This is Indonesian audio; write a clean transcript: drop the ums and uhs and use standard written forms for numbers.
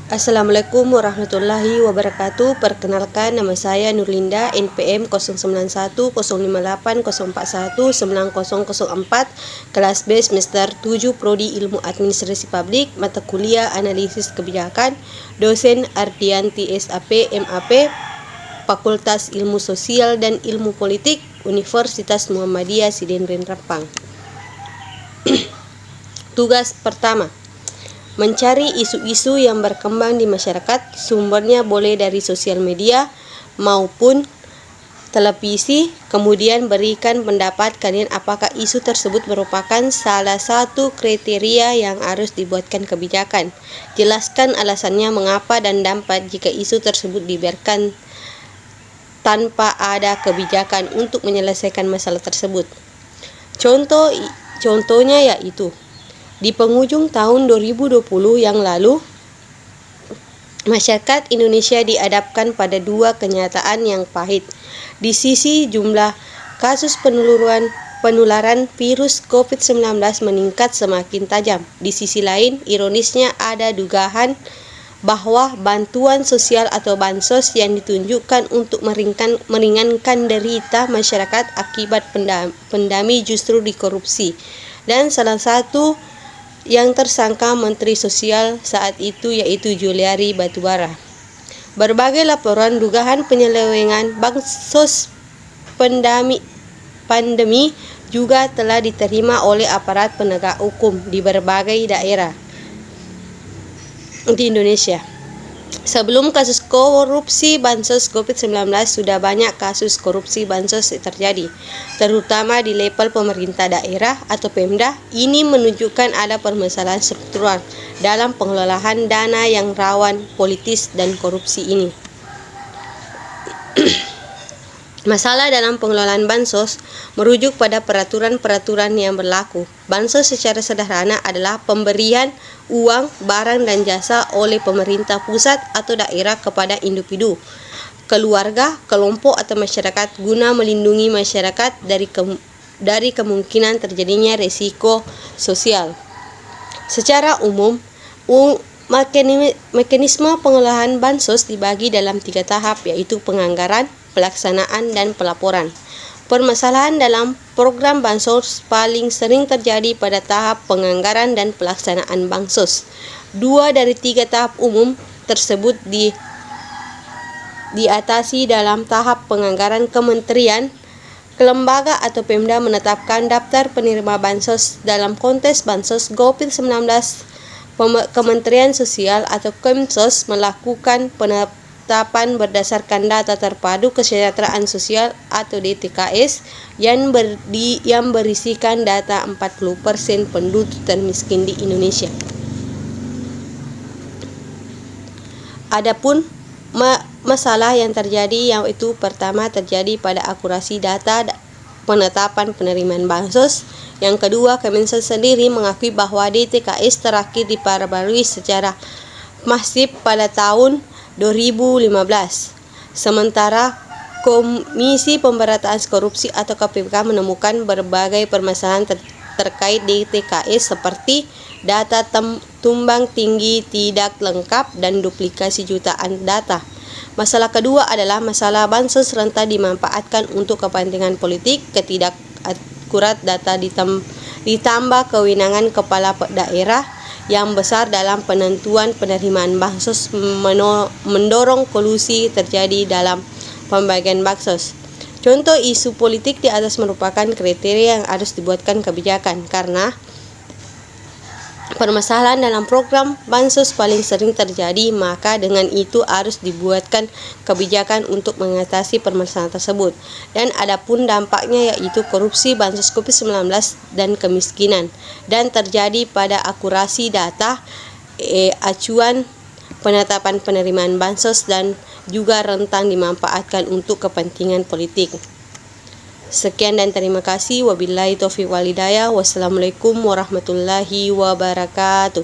Assalamualaikum warahmatullahi wabarakatuh. Perkenalkan, nama saya Nurlinda, NPM 09110410419004, kelas B semester 7, Prodi Ilmu Administrasi Publik, mata kuliah Analisis Kebijakan, dosen Ardianti SAP MAP, Fakultas Ilmu Sosial dan Ilmu Politik, Universitas Muhammadiyah Sidenren Rempang. Tugas pertama, mencari isu-isu yang berkembang di masyarakat. Sumbernya boleh dari sosial media maupun televisi. Kemudian berikan pendapat kalian apakah isu tersebut merupakan salah satu kriteria yang harus dibuatkan kebijakan. Jelaskan alasannya mengapa dan dampak jika isu tersebut dibiarkan tanpa ada kebijakan untuk menyelesaikan masalah tersebut. Contohnya yaitu di penghujung tahun 2020 yang lalu, masyarakat Indonesia dihadapkan pada dua kenyataan yang pahit. Di sisi jumlah kasus penularan virus COVID-19 meningkat semakin tajam. Di sisi lain, ironisnya ada dugaan bahwa bantuan sosial atau bansos yang ditunjukkan untuk meringankan derita masyarakat akibat pandemi justru dikorupsi. Dan salah satu yang tersangka Menteri Sosial saat itu yaitu Juliari Batubara. Berbagai laporan dugaan penyelewengan bansos pandemi juga telah diterima oleh aparat penegak hukum di berbagai daerah di Indonesia. Sebelum kasus korupsi bansos COVID-19, sudah banyak kasus korupsi bansos terjadi, terutama di level pemerintah daerah atau Pemda. Ini menunjukkan ada permasalahan struktural dalam pengelolaan dana yang rawan politis dan korupsi ini. Masalah dalam pengelolaan bansos merujuk pada peraturan-peraturan yang berlaku. Bansos secara sederhana adalah pemberian uang, barang, dan jasa oleh pemerintah pusat atau daerah kepada individu, keluarga, kelompok, atau masyarakat guna melindungi masyarakat dari kemungkinan terjadinya risiko sosial. Secara umum, mekanisme pengelolaan bansos dibagi dalam 3 tahap, yaitu penganggaran, pelaksanaan, dan pelaporan. Permasalahan dalam program bansos paling sering terjadi pada tahap penganggaran dan pelaksanaan bansos. 2 dari 3 tahap umum tersebut diatasi dalam tahap penganggaran. Kementerian, lembaga atau Pemda menetapkan daftar penerima bansos. Dalam konteks bansos COVID-19, Kementerian Sosial atau Kemsos melakukan penetapan berdasarkan data terpadu kesejahteraan sosial atau DTKS yang berisikan data 40% penduduk termiskin di Indonesia. Adapun masalah yang terjadi yaitu pertama terjadi pada akurasi data penetapan penerimaan bansos. Yang kedua, Kemensos sendiri mengakui bahwa DTKS terakhir diperbarui secara masif pada tahun 2015. Sementara Komisi Pemberantasan Korupsi atau KPK menemukan berbagai permasalahan terkait DTKS seperti data tumbang tinggi tidak lengkap dan duplikasi jutaan data. Masalah kedua adalah masalah bansos rentan dimanfaatkan untuk kepentingan politik, ketidakakurat data ditambah kewenangan kepala daerah yang besar dalam penentuan penerimaan bansos mendorong kolusi terjadi dalam pembagian bansos. Contoh isu politik di atas merupakan kriteria yang harus dibuatkan kebijakan karena permasalahan dalam program bansos paling sering terjadi, maka dengan itu harus dibuatkan kebijakan untuk mengatasi permasalahan tersebut. Dan adapun dampaknya yaitu korupsi, bansos COVID-19, dan kemiskinan, dan terjadi pada akurasi data, acuan penetapan penerimaan bansos, dan juga rentan dimanfaatkan untuk kepentingan politik. Sekian dan terima kasih. Wabillahi taufiq wal hidayah. Wassalamualaikum warahmatullahi wabarakatuh.